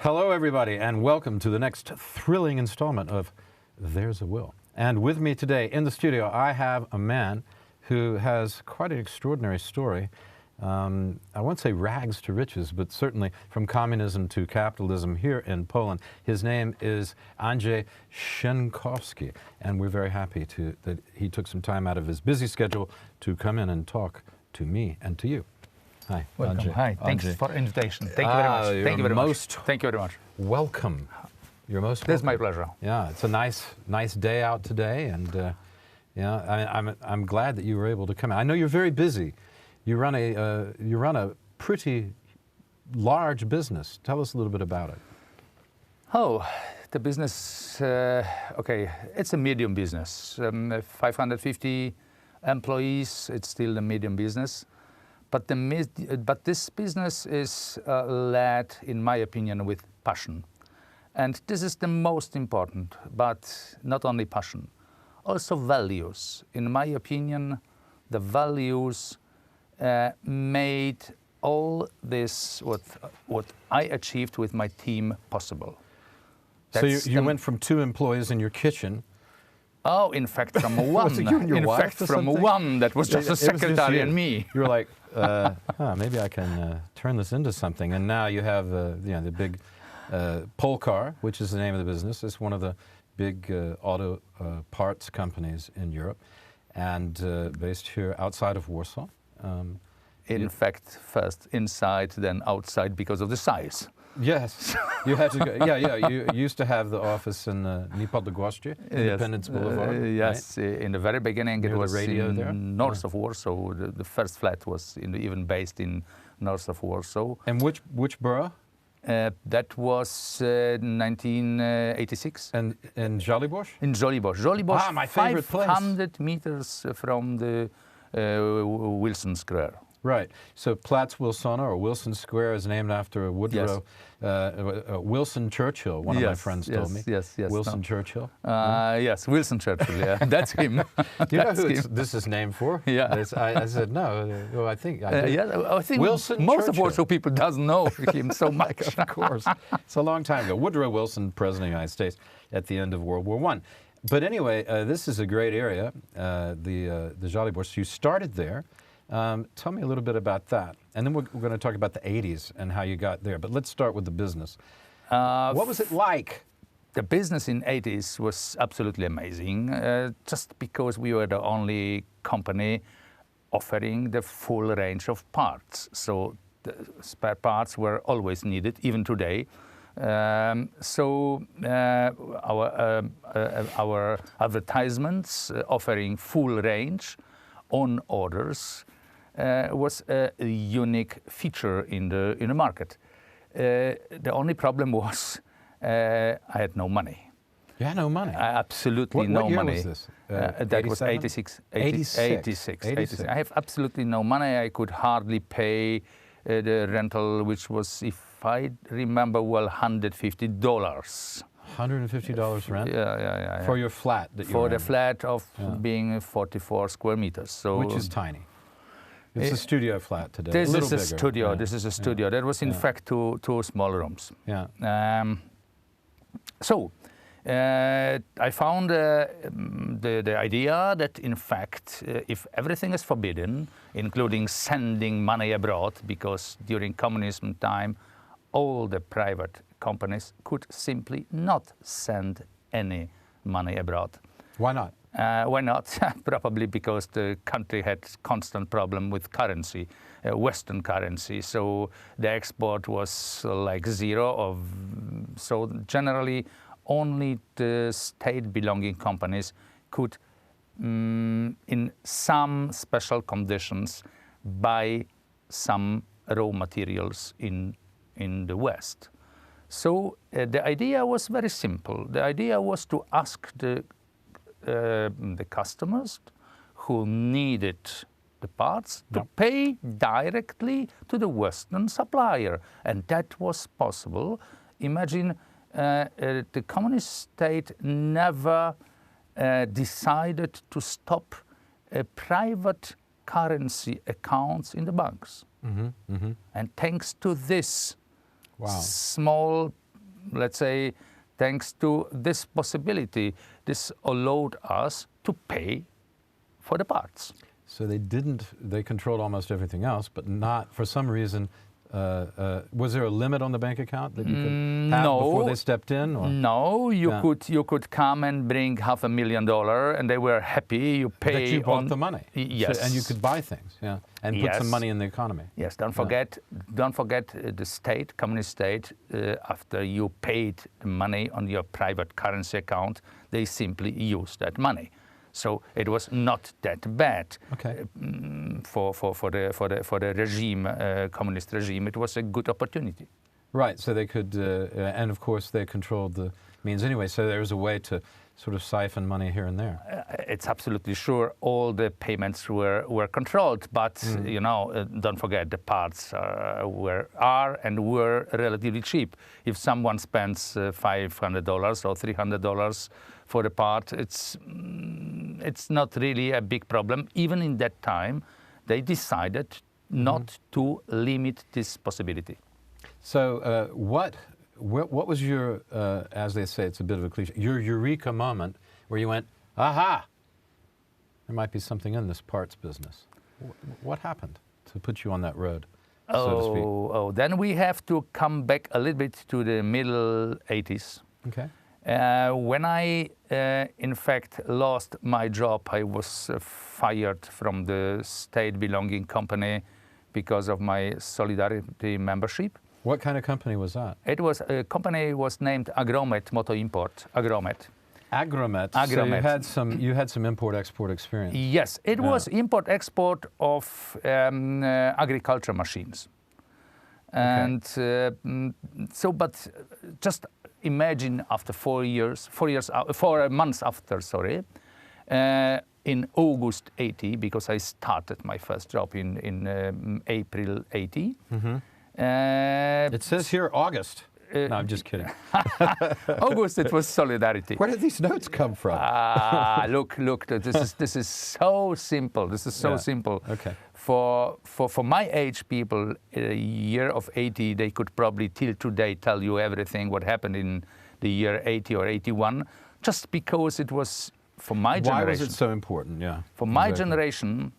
Hello, everybody, and welcome to the next thrilling installment of There's a Will. And with me today in the studio, I have a man who has quite an extraordinary story. I won't say rags to riches, but certainly from communism to capitalism here in Poland. His name is Andrzej Senkowski, and we're very happy that he took some time out of his busy schedule to come in and talk to me and to you. Hi, welcome. Andrzej. Hi, thanks Andrzej. for the invitation. Thank you very much. Thank you very much. Thank you very much. Welcome. You're most welcome. This is my pleasure. Yeah, it's a nice day out today, and I'm glad that you were able to come. I know you're very busy. You run a pretty large business. Tell us a little bit about it. Oh, the business. Okay, it's a medium business. 550 employees. It's still a medium business. But this business is led, in my opinion, with passion. And this is the most important, but not only passion, also values. In my opinion, the values made all this, what I achieved with my team, possible. That's so you went from 2 employees in your kitchen. Oh, in fact, from one. Was it you and your wife fact, from one that was just a secretary and me. You were like, maybe I can turn this into something. And now you have the big POLCAR, which is the name of the business. It's one of the big auto parts companies in Europe, and based here outside of Warsaw. In fact, first inside, then outside because of the size. Yes, you had to go. Yeah. You used to have the office in Niepodległoście, Independence Boulevard. Yes, right? In the very beginning, Near it was the radio in there? north of Warsaw. The first flat was even based in north of Warsaw. And which borough? That was 1986. And in Żoliborz? In Żoliborz. Żoliborz, my favorite 500 meters from the Wilson Square. Right. So Platz Wilsona, or Wilson Square, is named after Woodrow Wilson Churchill. One of my friends told me. Yes. Wilson Churchill. Yes, Wilson Churchill. Yeah, that's him. Do you know who this is named for? Yeah. I said no. Well, I think I think Wilson most Churchill. of Warsaw people doesn't know him so much. Of course, it's a long time ago. Woodrow Wilson, President of the United States, at the end of World War I. But anyway, this is a great area, the Żoliborz. You started there. Tell me a little bit about that. And then we're going to talk about the 80s and how you got there. But let's start with the business. What was it like? The business in 80s was absolutely amazing, just because we were the only company offering the full range of parts. So the spare parts were always needed, even today. Our advertisements offering full range on orders was a unique feature in the market. The only problem was I had no money. You had no money? Absolutely no money. What year was this? That was 86. 86. I have absolutely no money. I could hardly pay the rental, which was, if I remember well, $150. $150 rent? Yeah. For your flat that you For were the in. flat of being 44 square meters. So which is tiny. It's a studio flat today. This is a bigger. studio. Yeah. This is a studio. That was in fact two small rooms. Yeah. I found the idea that, in fact, if everything is forbidden, including sending money abroad, because during communism time, all the private companies could simply not send any money abroad. Why not? Why not? Probably because the country had constant problem with currency, Western currency. So the export was like zero. So generally, only the state-belonging companies could, in some special conditions, buy some raw materials in the West. So the idea was very simple. The idea was to ask the customers who needed the parts to pay directly to the Western supplier. And that was possible. Imagine the communist state never decided to stop private currency accounts in the banks. And thanks to this small let's say, thanks to this possibility, this allowed us to pay for the parts. So they controlled almost everything else, but not, for some reason, was there a limit on the bank account that you could have before they stepped in? Or? No, you could come and bring $500,000 and they were happy. You pay. That you bought the money. Yes. So, and you could buy things, and put some money in the economy. Yes, don't forget the state, communist state, after you paid the money on your private currency account, they simply used that money. So it was not that bad for the regime, communist regime. It was a good opportunity. Right. So they could, and of course they controlled the means anyway. So there was a way to sort of siphon money here and there. It's absolutely sure all the payments were controlled, but don't forget the parts were relatively cheap. If someone spends $500 or $300 for the part, it's not really a big problem. Even in that time, they decided not to limit this possibility. So what was your, as they say, it's a bit of a cliche, your eureka moment where you went, aha, there might be something in this parts business? What happened to put you on that road, so to speak? Then we have to come back a little bit to the middle 80s. Okay. When I, in fact, lost my job, I was fired from the state-belonging company because of my Solidarity membership. What kind of company was that? It was a company was named Agromet Moto Import. Agromet. Agromet. Agromet. So you had some import-export experience. Yes, it was import-export of agriculture machines. And but just imagine after 4 months after, in August 80, because I started my first job in April 80. It says here August. No, I'm just kidding. August, it was Solidarity. Where did these notes come from? Look, this is so simple. This is so simple. Okay. For my age people, a year of 80, they could probably till today tell you everything what happened in the year 80 or 81, just because it was for my generation. Why was it so important? Yeah. For my generation,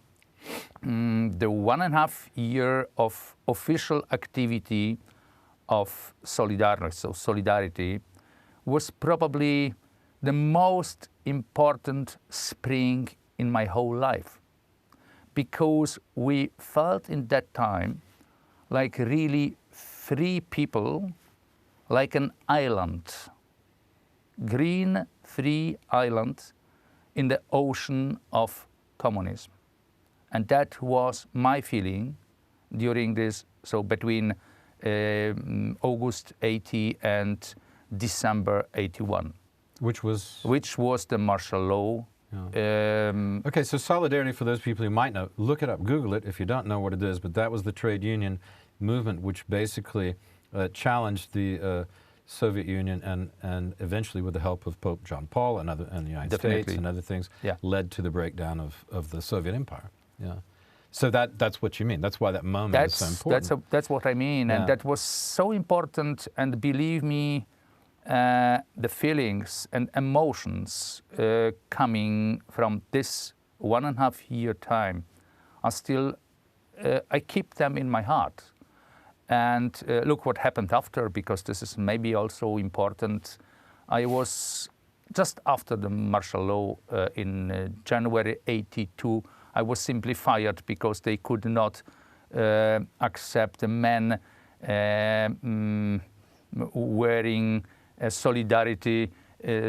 the 1.5 year of official activity of Solidarity was probably the most important spring in my whole life, because we felt in that time like really free people, like an island, green free island in the ocean of communism. And that was my feeling during this, so between August 80 and December 81. Which was the martial law. Yeah. Okay, so Solidarity, for those people who might know, look it up, Google it if you don't know what it is, but that was the trade union movement which basically challenged the Soviet Union and eventually, with the help of Pope John Paul and the United States and other things, led to the breakdown of the Soviet Empire. Yeah. So that's what you mean. That's why that moment is so important. That's what I mean. And that was so important. And believe me, the feelings and emotions coming from this 1.5 year time are still, I keep them in my heart. And look what happened after, because this is maybe also important. I was just after the martial law in January 82, I was simply fired because they could not accept a man wearing a Solidarity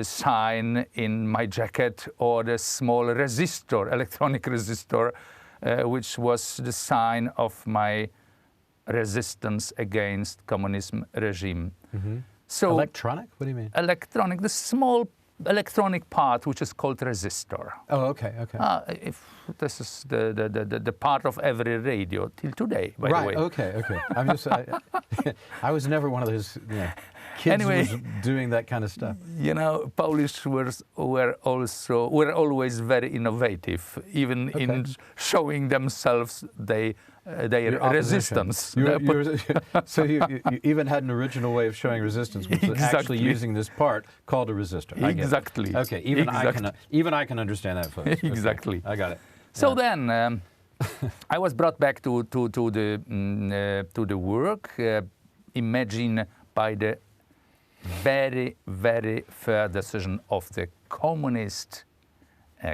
sign in my jacket, or the small resistor, electronic resistor, which was the sign of my resistance against communism regime. So electronic? What do you mean? Electronic, the small electronic part which is called resistor. Oh, okay. If this is the part of every radio till today, by the way. Right. Okay. I'm just. I was never one of those. kids Anyway, was doing that kind of stuff. you know, Polish were always very innovative, even in showing themselves their resistance. So you even had an original way of showing resistance, which was actually using this part called a resistor. Exactly. Okay, even I can understand that, folks. Exactly. Okay, I got it. So then I was brought back to the work. Imagine by the very, very fair decision of the communist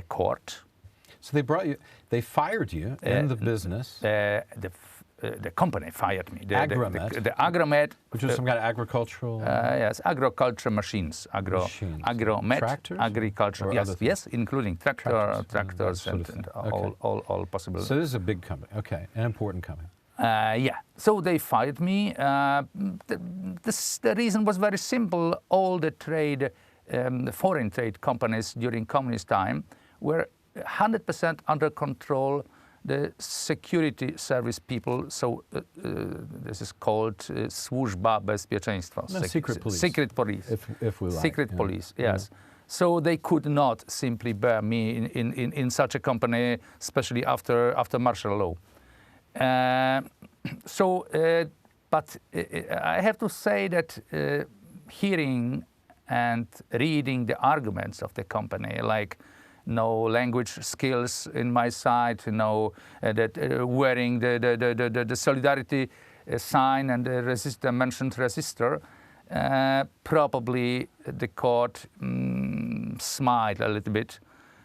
court. So they fired you in the business. The company fired me. The Agromet, which was some kind of agricultural. Yes, agriculture machines. Agromet, tractors, agriculture. Yes, including tractors and all possible. So this is a big company. Okay, an important company. Yeah. So they fired me. The reason was very simple. All the foreign trade companies during communist time were 100% under control. The security service people, so this is called Służba Bezpieczeństwa. No, secret police. Secret police. If we like. Secret police, yes. Yeah. So they could not simply bear me in such a company, especially after martial law. But I have to say that hearing and reading the arguments of the company, like no language skills in my side, wearing the solidarity sign and the mentioned resistor, probably the court smiled a little bit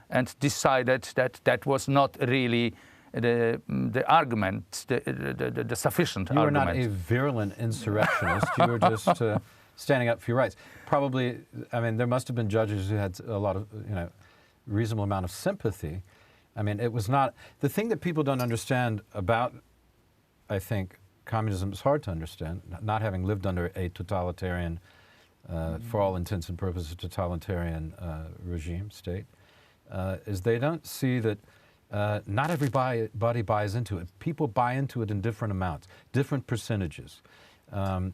and decided that that was not really the argument, the sufficient argument. You were not a virulent insurrectionist. You were just standing up for your rights. Probably, I mean, there must have been judges who had a lot of, reasonable amount of sympathy. I mean, it was not, the thing that people don't understand about, I think, communism is hard to understand, not having lived under a totalitarian, for all intents and purposes, totalitarian regime, state, is they don't see that not everybody buys into it. People buy into it in different amounts, different percentages. And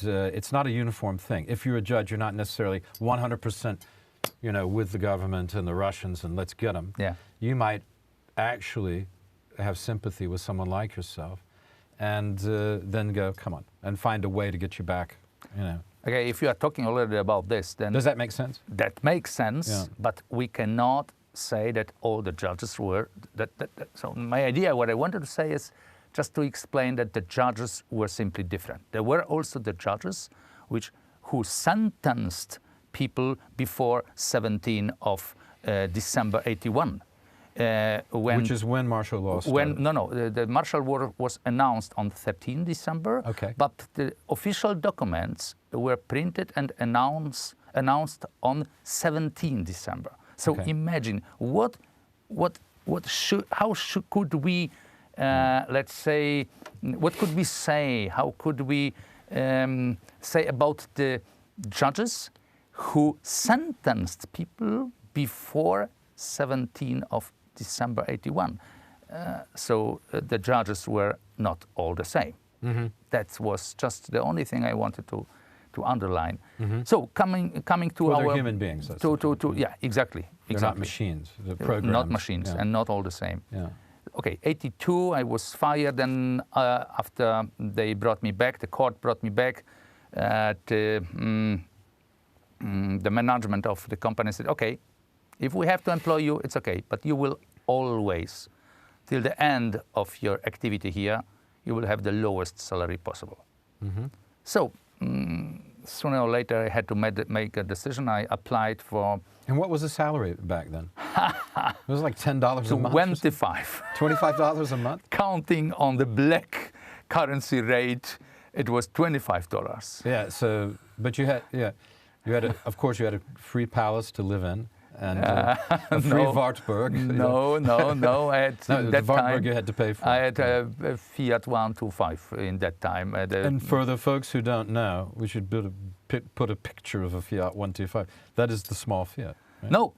it's not a uniform thing. If you're a judge, you're not necessarily 100% with the government and the Russians and let's get them. Yeah. You might actually have sympathy with someone like yourself and then go, come on, and find a way to get you back, Okay, if you are talking already about this, then... Does that make sense? That makes sense, yeah. But we cannot say that all the judges were... So my idea, what I wanted to say is just to explain that the judges were simply different. There were also the judges who sentenced people before 17 of December 81. Which is when martial law started. The martial law was announced on 13 December, okay. But the official documents were printed and announced on 17 December. So okay. Imagine could we, let's say, what could we say? How could we say about the judges who sentenced people before 17 of December 81? So the judges were not all the same. Mm-hmm. That was just the only thing I wanted to underline. Mm-hmm. So coming to they're human beings. Yeah, exactly. They're not machines. They're programs. Not machines, yeah. And not all the same. Yeah. Okay, 82, I was fired. Then after they brought me back, the court brought me back. The management of the company said, okay, if we have to employ you, it's okay, but you will always, till the end of your activity here, you will have the lowest salary possible. Mm-hmm. So sooner or later, I had to make a decision. I applied for... And what was the salary back then? It was like $10 a month? 25. $25 a month? Counting on the black currency rate, it was $25. Yeah, so, but you had of course, you had a free palace to live in. And a free Wartburg. No. I had that Wartburg time, you had to pay for. I had a Fiat 125 in that time. And for the folks who don't know, we should put a picture of a Fiat 125. That is the small Fiat. Right? No.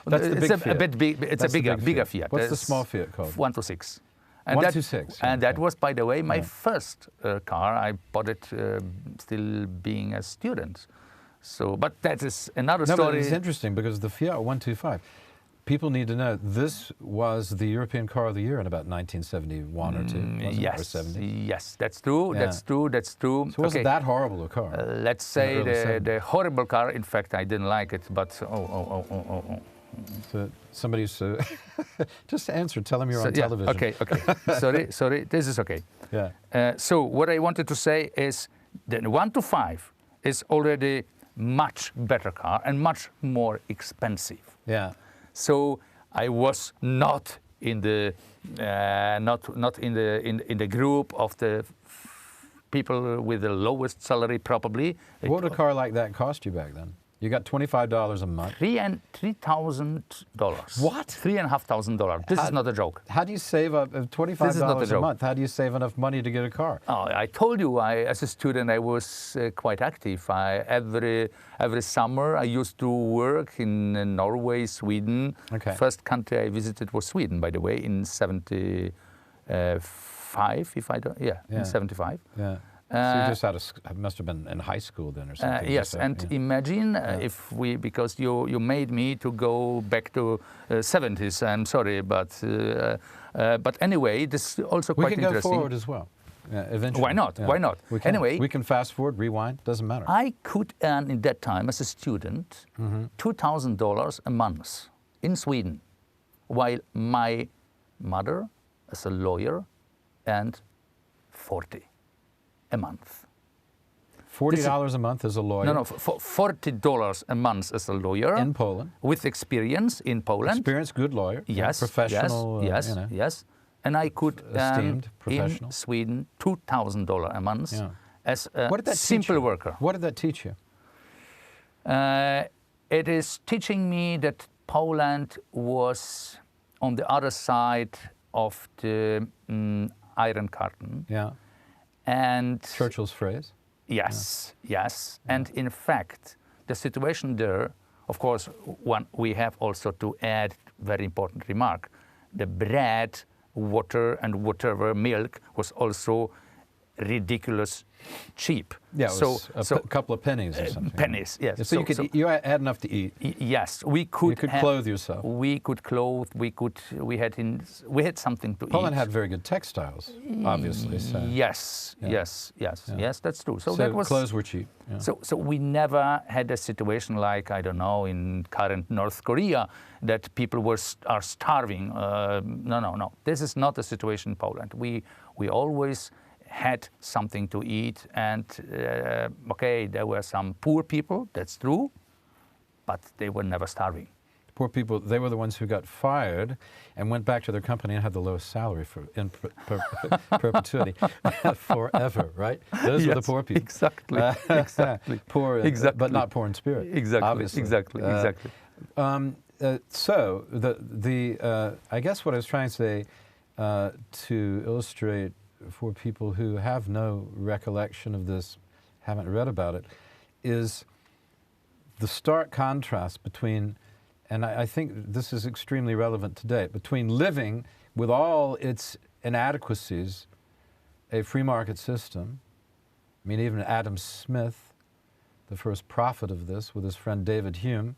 That's the big Fiat. It's a bigger Fiat. What's the small Fiat called? 126. And 126. And that okay. was, by the way, my first car. I bought it still being a student. So, but that is another No, story. but it's interesting because the Fiat 125, people need to know this was the European Car of the Year in about 1971 or 2, wasn't it? Yes, Or 70. yes, that's true. Yeah. That's true. That's true. So it wasn't that horrible a car. Let's say early 70s. the horrible car. In fact, I didn't like it. But So somebody used to just answer. Tell them you're on yeah, television. okay. sorry. This is okay. Yeah. So what I wanted to say is that 125 is already much better car and much more expensive. Yeah. So I was not in the not in the group of the people with the lowest salary probably. What would a car like that cost you back then? You got $25 a month. $3,000. What? $3,500. This is not a joke. How do you save up $25 a month? How do you save enough money to get a car? Oh, I told you, as a student, I was quite active. Every summer, I used to work in Norway, Sweden. Okay. First country I visited was Sweden, by the way, in '75. If I don't, in '75. Yeah. So you just must have been in high school then or something. Yes, and imagine if because you made me to go back to 70s. I'm sorry, but anyway, this is also quite interesting. We can go forward as well. Yeah, eventually. Why not? Yeah. Why not? We can. Anyway, we can fast forward, rewind. Doesn't matter. I could earn in that time as a student $2,000 a month in Sweden, while my mother, as a lawyer, earned 40 a month. $40 a month as a lawyer? No, $40 a month as a lawyer. In Poland? With experience in Poland. Experienced, good lawyer. Yes. Professional. Yes, you know, yes. And I could earn professional. in Sweden $2,000 a month as a simple worker. What did that teach you? It is teaching me that Poland was on the other side of the Iron Curtain. Yeah. And Churchill's phrase? Yes, yes. And in fact, the situation there, of course, we have also to add very important remark. The bread, water, and whatever milk was also ridiculous cheap. Yeah, it was a couple of pennies or something. Pennies, yes. So you had enough to eat. Yes, we could. You could clothe yourself. We could clothe. We had something to eat. Poland had very good textiles, obviously. So. Yes, yes, that's true. So that was, clothes were cheap. Yeah. So we never had a situation like, I don't know, in current North Korea, that people are starving. No. This is not the situation in Poland. We always had something to eat, and okay, there were some poor people, that's true, but they were never starving. Poor people, they were the ones who got fired and went back to their company and had the lowest salary in perpetuity forever, right? Those were the poor people. Exactly, exactly. Poor, exactly. But not poor in spirit. Exactly, obviously. exactly. So I guess what I was trying to say to illustrate for people who have no recollection of this, haven't read about it, is the stark contrast between, and I think this is extremely relevant today, between living with all its inadequacies, a free market system. I mean, even Adam Smith, the first prophet of this, with his friend David Hume,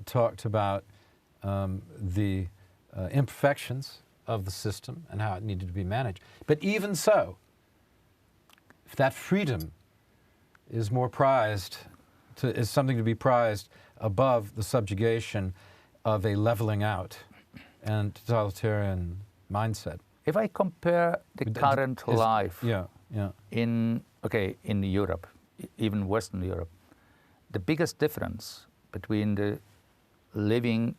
talked about the imperfections of the system and how it needed to be managed. But even so, if that freedom is more prized, is something to be prized above the subjugation of a leveling out and totalitarian mindset. If I compare the current life in Europe, even Western Europe, the biggest difference between the living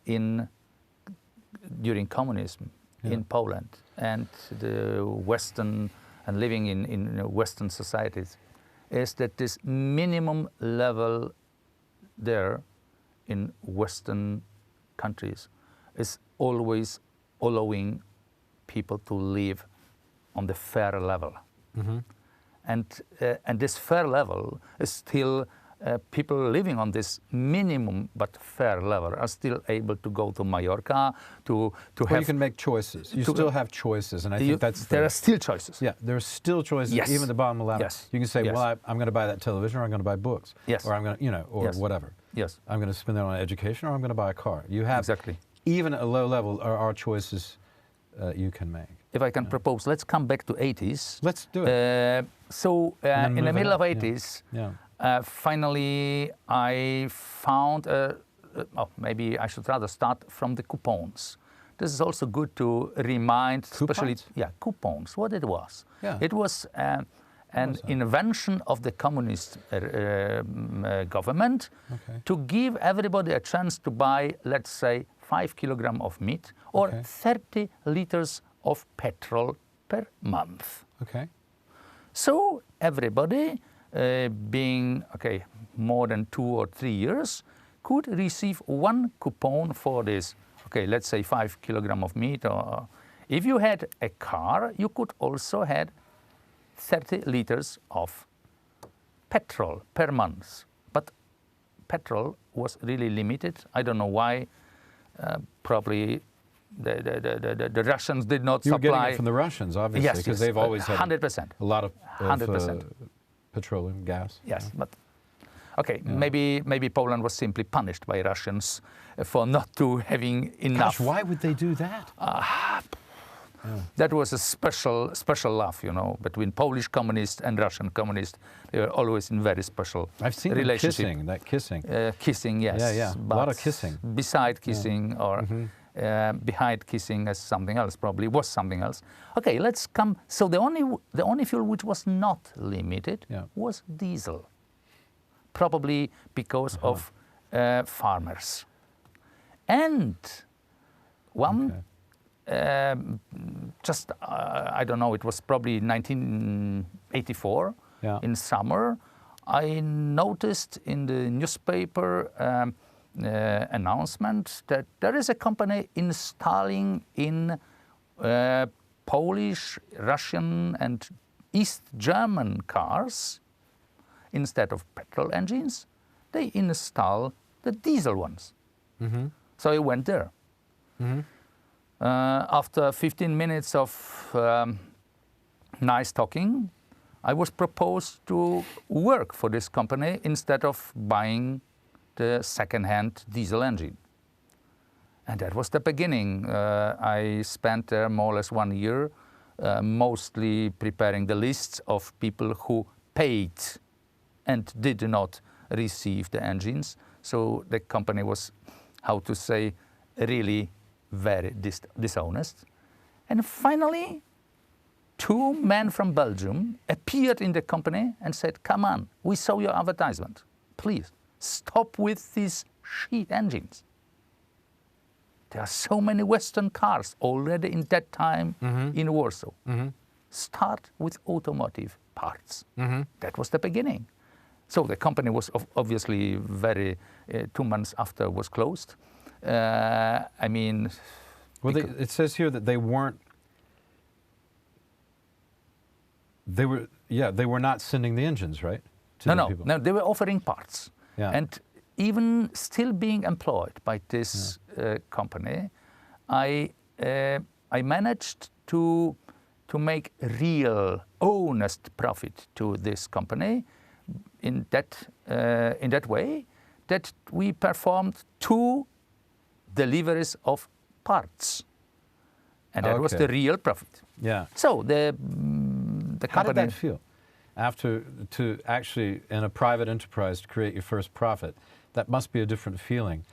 during communism in Poland and the Western and living in Western societies is that this minimum level there in Western countries is always allowing people to live on the fair level. Mm-hmm. And this fair level is still people living on this minimum but fair level are still able to go to Mallorca, to well, have... you can make choices. You still have choices, and I think there are still choices. Yeah, there are still choices, Yes. even at the bottom of the ladder. Yes. You can say, Yes. well, I'm going to buy that television, or I'm going to buy books. Yes. Or I'm going to, you know, or Yes. whatever. Yes. I'm going to spend that on education, or I'm going to buy a car. You have, Exactly. even at a low level, are choices you can make. If I can propose, let's come back to 80s. Let's do it. In the middle of Yeah. 80s, Yeah. finally I found, maybe I should rather start from the coupons. This is also good to remind, especially, coupons, what it was. Yeah. It was an invention of the communist government to give everybody a chance to buy, let's say, 5 kilograms of meat or 30 liters of petrol per month. Okay. So everybody, being more than 2 or 3 years, could receive one coupon for this. Okay, let's say 5 kilograms of meat. Or if you had a car, you could also have 30 liters of petrol per month. But petrol was really limited. I don't know why. Probably the Russians did not You were supply. getting it from the Russians, obviously, because they've always had 100%. a lot of 100%. Petroleum, gas. Yes, but maybe Poland was simply punished by Russians for not to having enough. Gosh, why would they do that? That was a special love, you know, between Polish communists and Russian communists. They were always in very special I've seen relationship. that kissing. Kissing, yes. Yeah. A lot of kissing. Beside kissing or behind kissing as something else, probably was something else. Okay, let's come. So the only fuel which was not limited was diesel. Probably because of farmers. And one, I don't know, it was probably 1984 in summer, I noticed in the newspaper announcement that there is a company installing in Polish, Russian and East German cars, instead of petrol engines, they install the diesel ones. So I went there. After 15 minutes of nice talking, I was proposed to work for this company instead of buying the second-hand diesel engine. And that was the beginning. I spent there more or less 1 year, mostly preparing the lists of people who paid and did not receive the engines. So the company was, how to say, really very dishonest. And finally, 2 men from Belgium appeared in the company and said, come on, we saw your advertisement. Please, stop with these shit engines. There are so many Western cars already in that time in Warsaw. Start with automotive parts. That was the beginning. So the company was obviously very, 2 months after was closed. I mean... Well, it says here that they weren't... They were not sending the engines, right? No, they were offering parts. Yeah. And even still being employed by this company, I managed to make real, honest profit to this company in that way that we performed 2 deliveries of parts, and that was the real profit. Yeah. So the company. How did that feel? After to actually in a private enterprise to create your first profit, that must be a different feeling.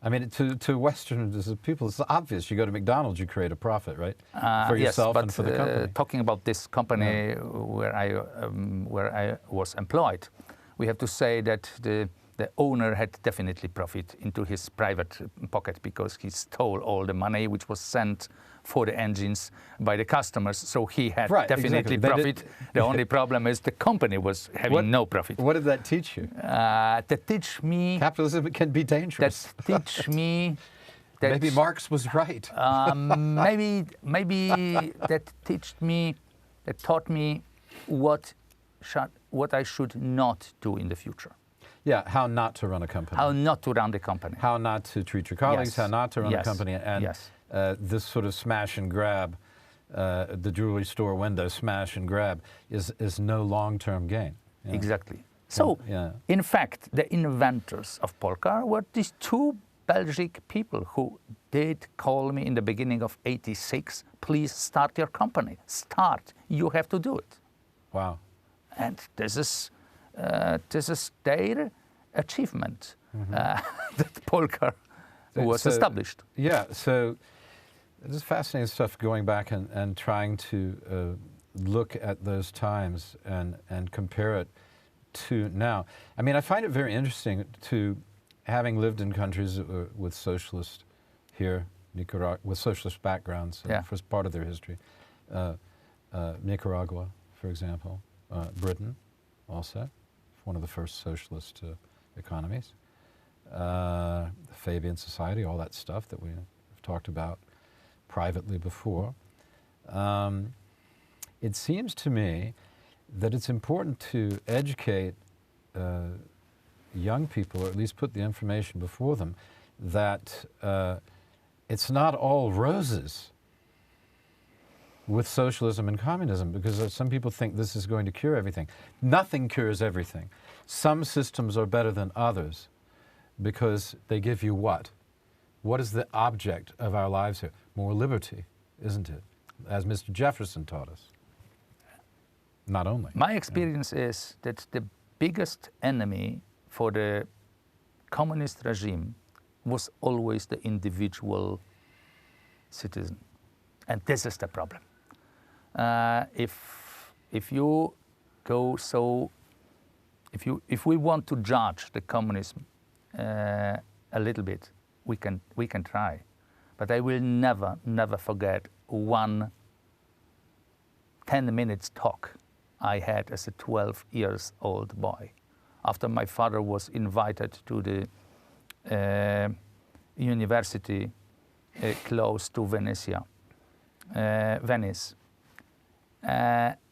I mean, to Western people, it's obvious. You go to McDonald's, you create a profit, right? For yourself and for the company. Talking about this company where I was employed, we have to say that the owner had definitely profit into his private pocket because he stole all the money which was sent for the engines by the customers. So he had definitely profit. The only problem is the company was having no profit. What did that teach you? That teach me... Capitalism can be dangerous. That teach me... That maybe Marx was right. maybe that taught me what I should not do in the future. Yeah, how not to run a company. How not to run the company. How not to treat your colleagues, how not to run a company, and this sort of smash and grab, the jewelry store window smash and grab is no long-term gain. Yeah. Exactly. So, in fact, the inventors of POLCAR were these two Belgian people who did call me in the beginning of '86, please start your company. Start. You have to do it. Wow. And this is their achievement, that POLCAR was established. Yeah, so this is fascinating stuff, going back and trying to look at those times and compare it to now. I mean, I find it very interesting to, having lived in countries with socialist here, Nicaragua, with socialist backgrounds, first part of their history, Nicaragua, for example, Britain also, one of the first socialist economies, the Fabian Society, all that stuff that we have talked about privately before. It seems to me that it's important to educate young people, or at least put the information before them, that it's not all roses with socialism and communism, because some people think this is going to cure everything. Nothing cures everything. Some systems are better than others because they give you what? What is the object of our lives here? More liberty, isn't it? As Mr. Jefferson taught us. Not only. My experience is that the biggest enemy for the communist regime was always the individual citizen. And this is the problem. If you go so, if we want to judge the communism a little bit, we can try, but I will never forget one 10 minutes talk I had as a 12 years old boy, after my father was invited to the university close to Venice.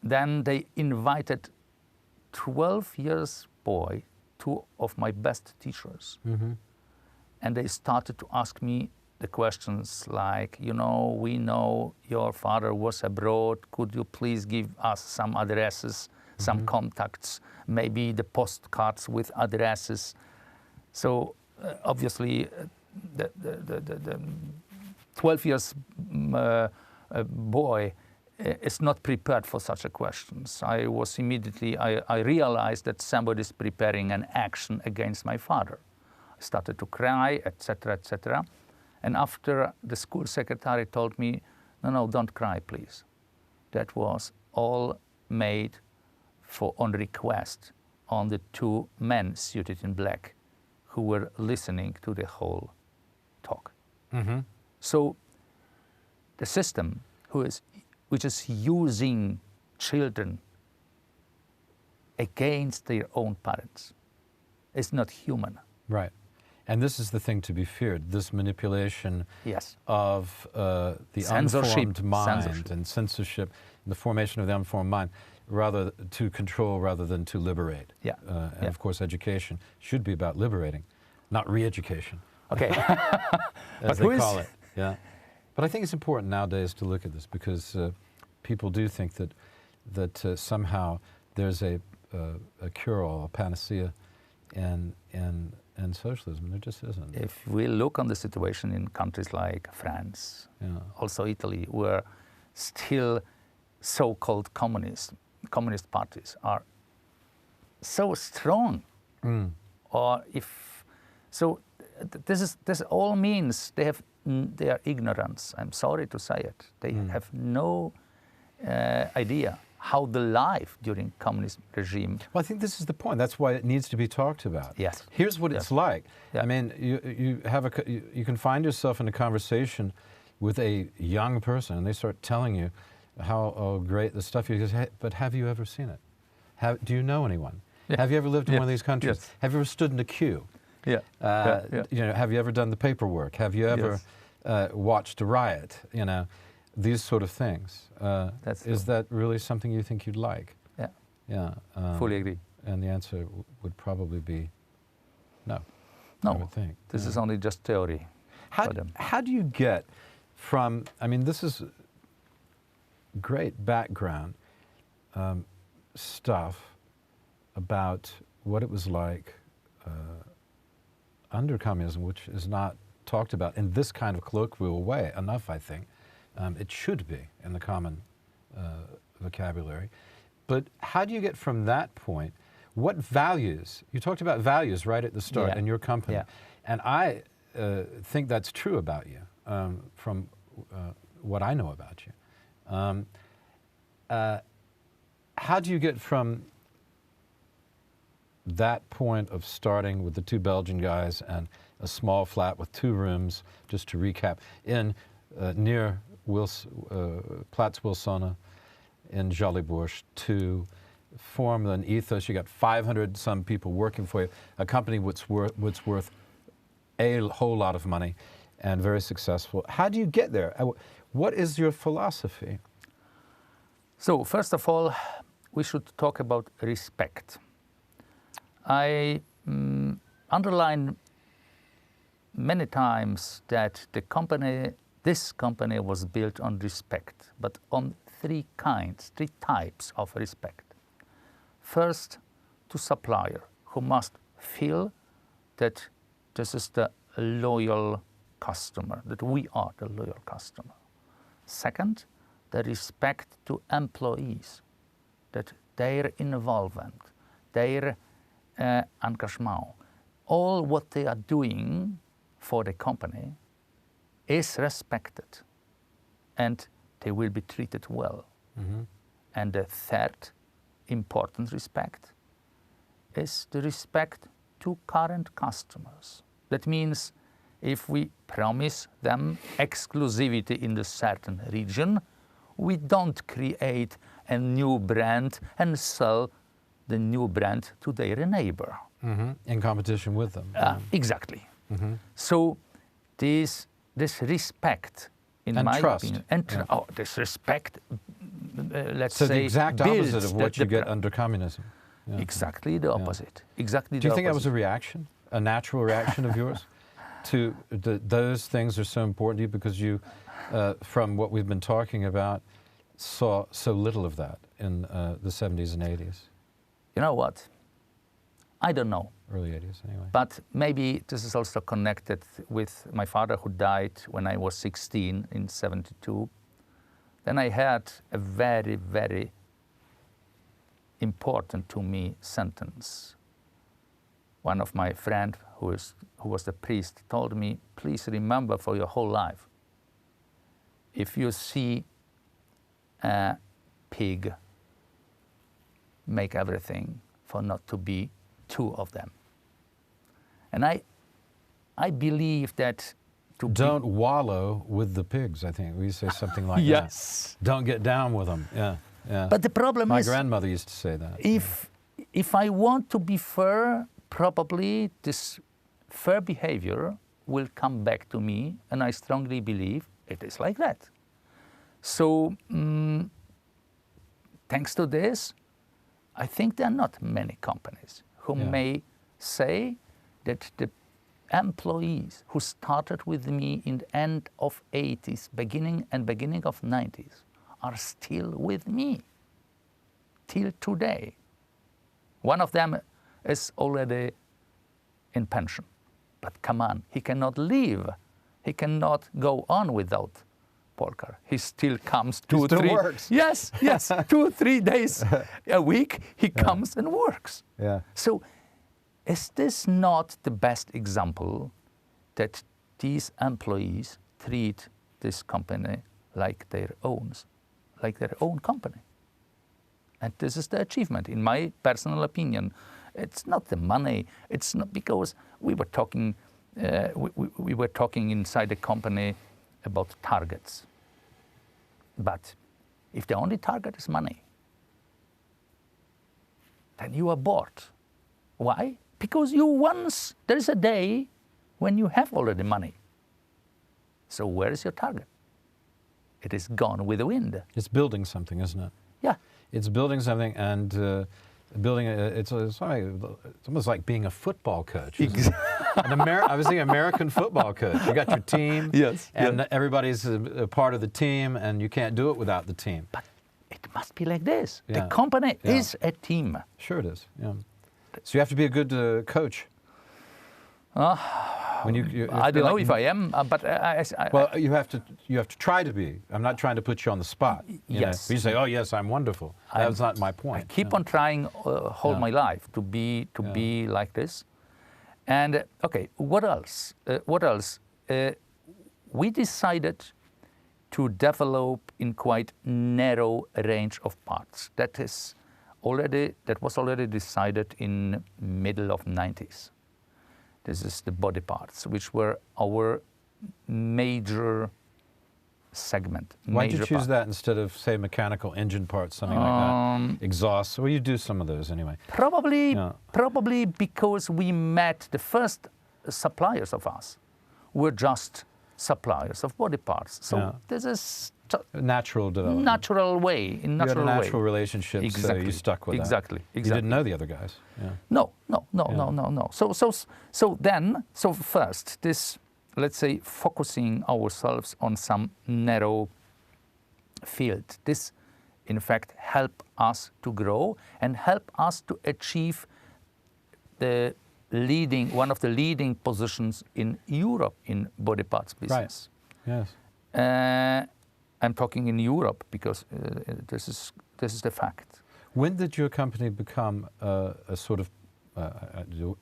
Then they invited 12 years boy, two of my best teachers. And they started to ask me the questions like, you know, we know your father was abroad. Could you please give us some addresses, some contacts, maybe the postcards with addresses? So obviously the 12 years boy is not prepared for such a questions. I realized that somebody is preparing an action against my father. I started to cry, etc., etc. And after the school secretary told me, no, don't cry, please. That was all made on request on the two men suited in black who were listening to the whole talk. So the system which is using children against their own parents is not human. Right. And this is the thing to be feared, this manipulation of the unformed mind and censorship, and the formation of the unformed mind, rather to control rather than to liberate. And of course, education should be about liberating, not re-education. Okay. As they call it. Yeah. But I think it's important nowadays to look at this, because people do think that somehow there's a cure-all, a panacea in socialism. There just isn't. If we look on the situation in countries like France, also Italy, where still so-called communist parties are so strong, or this all means they are ignorance. I'm sorry to say it. They have no idea how the life during communist regime. Well, I think this is the point. That's why it needs to be talked about. Yes. Here's what it's like. I mean, you can find yourself in a conversation with a young person, and they start telling you how great the stuff is. Hey, but have you ever seen it? Do you know anyone? Have you ever lived in one of these countries? Have you ever stood in a queue? You know, have you ever done the paperwork? Have you ever watched a riot? You know, these sort of things. Is that really something you think you'd like? Fully agree. And the answer would probably be No. No, I would think. this is only just theory for them. How do you get from, I mean, this is great background stuff about what it was like under communism, which is not talked about in this kind of colloquial way enough, I think. It should be in the common vocabulary. But how do you get from that point? What values? You talked about values right at the start in your company. And I think that's true about you from what I know about you. How do you get from that point of starting with the two Belgian guys and a small flat with 2 rooms, just to recap, in near Plaats Wilsona in Jolibourg, to form an ethos? You got 500 some people working for you, a company which worth a whole lot of money and very successful. How do you get there? What is your philosophy? So first of all, we should talk about respect. I underline many times that this company was built on respect, but on 3 types of respect. First, to supplier, who must feel that this is the loyal customer, that we are the loyal customer. Second, the respect to employees, that their involvement, their engagement, all what they are doing for the company is respected and they will be treated well. And the third important respect is the respect to current customers. That means if we promise them exclusivity in a certain region, we don't create a new brand and sell the new brand to their neighbor. In competition with them. Exactly. So this respect, in my opinion, and this respect, let's say, the exact opposite of what you get under communism. Exactly the opposite. Exactly. Do you think that was a reaction, a natural reaction of yours, to those things are so important to you because you, from what we've been talking about, saw so little of that in the 70s and 80s? You know what? I don't know. Early 80s, anyway. But maybe this is also connected with my father, who died when I was 16 in 72. Then I had a very, very important to me sentence. One of my friends, who was the priest, told me, please remember for your whole life, if you see a pig, make everything for not to be 2 of them. And I believe that don't wallow with the pigs, I think. We say something like that. Don't get down with them. Yeah. But the problem is... My grandmother used to say that. If I want to be fair, probably this fair behavior will come back to me, and I strongly believe it is like that. So, thanks to this, I think there are not many companies who may say that the employees who started with me in the end of 80s, beginning of 90s, are still with me till today. One of them is already in pension, but come on, he cannot leave. He cannot go on without POLCAR. He still comes 2 3 works. Yes, 2 3 days a week he comes and works. So is this not the best example that these employees treat this company like their own company? And this is the achievement, in my personal opinion. It's not the money. It's not because we were talking. We were talking inside the company about targets. But if the only target is money, then you are bored. Why? Because there is a day when you have already money. So where is your target? It is gone with the wind. It's building something, isn't it? Yeah. It's building something, and building it's almost like being a football coach. I was thinking American football coach. You got your team, Yes, and yes. everybody's a part of the team, and you can't do it without the team. But it must be like this. Yeah. The company Yeah. is a team. Sure it is. Yeah. So you have to be a good coach. When I don't know if I am, but well, you have to try to be. I'm not trying to put you on the spot. You know? Yes. You say, "Oh yes, I'm wonderful." That's not my point. I keep on trying whole my life to be like this. And okay, what else? We decided to develop in quite narrow range of parts. That was already decided in middle of 90s. This is the body parts, which were our major segment. Why did you choose that instead of, say, mechanical engine parts, something like that? Exhaust. Well, you do some of those anyway. Probably because we met the first suppliers of us were just suppliers of body parts. So this is natural development. Natural way. In natural you had a way. natural relationship, exactly. So you stuck with exactly. that. You didn't know the other guys. Yeah. No. So first, this, let's say, focusing ourselves on some narrow field. This, in fact, help us to grow and help us to achieve one of the leading positions in Europe in body parts business. Right. Yes. I'm talking in Europe because this is the fact. When did your company become a sort of,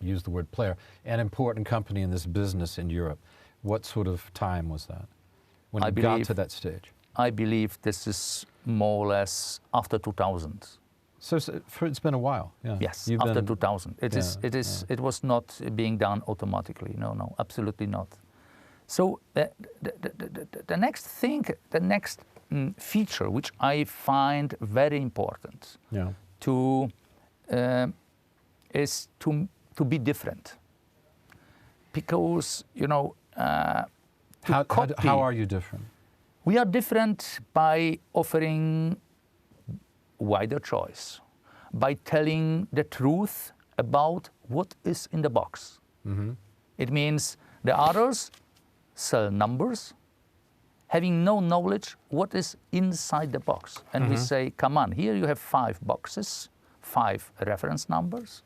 use the word player, an important company in this business in Europe? What sort of time was that when it got to that stage? I believe this is more or less after 2000. So it's been a while. Yeah. Yes, after 2000. It was not being done automatically. No, absolutely not. So the next thing, the next feature, which I find very important, is to be different, because how are you different? We are different by offering wider choice, by telling the truth about what is in the box. Mm-hmm. It means the others sell numbers, having no knowledge what is inside the box. And we say, come on, here you have 5 boxes, 5 reference numbers,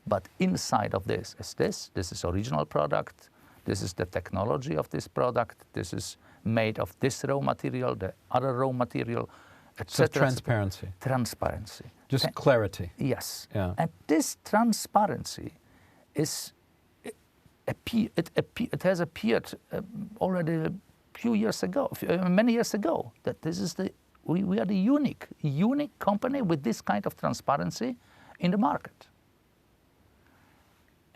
but inside of this is original product, this is the technology of this product, this is made of this raw material, the other raw material, etc. So transparency. Transparency. Just clarity. Yes. Yeah. And this transparency is it has appeared already a few years ago, many years ago, that this is we are the unique company with this kind of transparency in the market.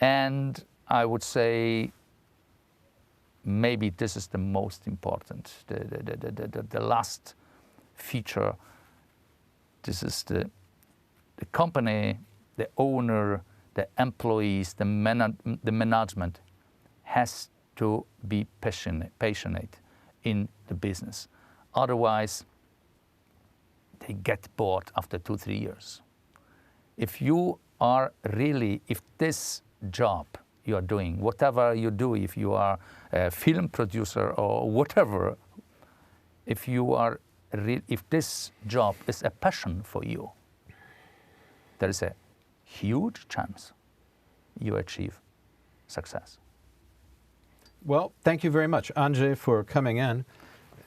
And I would say maybe this is the most important, the last feature. This is the company, the owner, the employees, the management has to be passionate in the business. Otherwise, they get bored after 2-3 years. If this job you are doing, whatever you do, if you are a film producer or whatever, if this job is a passion for you, there is a huge chance you achieve success. Well, thank you very much, Andrzej, for coming in.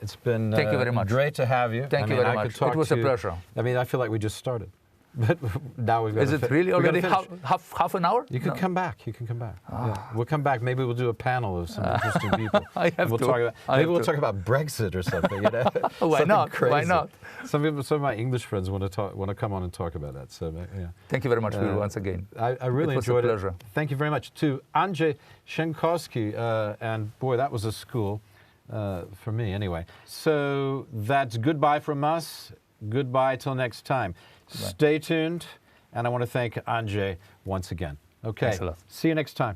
It's been thank you very much. Great to have you. Thank you very much. It was a pleasure. I mean, I feel like we just started. But now we've got Is it really already half an hour? You can come back. You can come back. Yeah. We'll come back. Maybe we'll do a panel of some interesting people. We'll talk about Brexit or something. You know? Why not? Crazy. Why not? Some of my English friends want to come on and talk about that. So yeah. Thank you very much, Will, once again. I really enjoyed it. Was a pleasure. It. Thank you very much to Andrzej Senkowski, and boy, that was a school for me anyway. So that's goodbye from us. Goodbye till next time. Stay tuned. And I want to thank Andrzej once again. Okay. Thanks a lot. See you next time.